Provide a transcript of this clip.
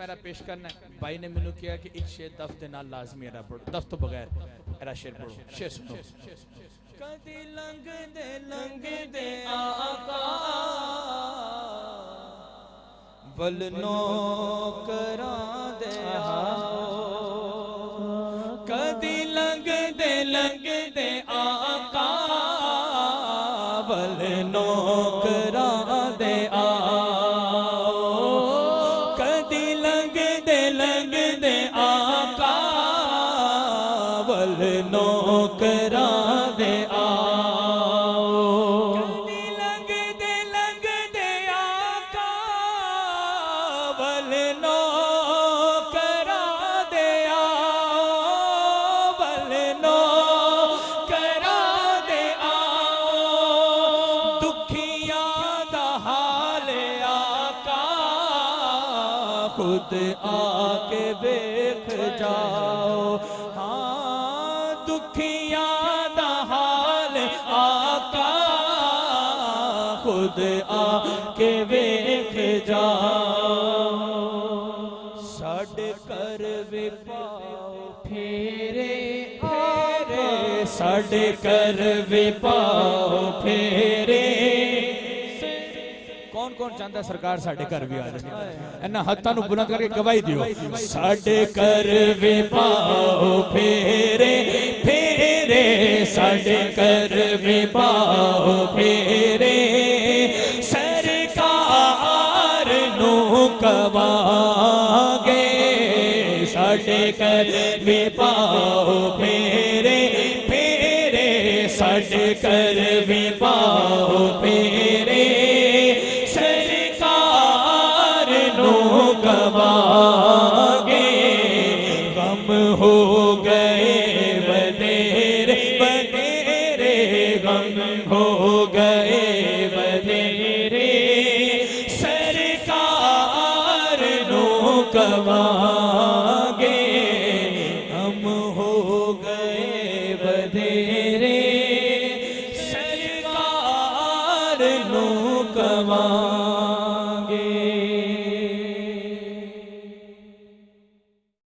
मेरा पेश करना है। भाई ने मैनू कहा कि एक शेर दफ दे नाल लाजमी एरा पढ़ो, दफ तो बगैर एरा शेर पढ़ो। शेर सुनो। कदी लंघ दे आका वल नौकरां दे आओ, कदी लंघ दे आका वल नौकरां दे आओ, कदी लंघ दे आका वल नौकरां दे आओ, कदी लंघ दे आका वल नौकरां दे आओ, वल नौकरां दे आओ, दुखियां दा हाल आका खुद आके देख जाओ। हाँ दुखियां दा हाल आका खुद आके देख जाओ। साडे घर वे पाओ फेरे फेरे, साडे घर वे पाओ फेरे। कौन कौन चाहता है सरकार साडे घर भी आ जाए? इन्हां हत्थां नूं बुलंद करके गवाही दियो। साडे घर वे पाओ फेरे फेरे, साडे घर वे पाओ फेरे, सरकार नूं कवांगे साडे घर वे पाओ फेरे फेरे, साडे घर वे पाओ फेरे, गवागे गम हो गए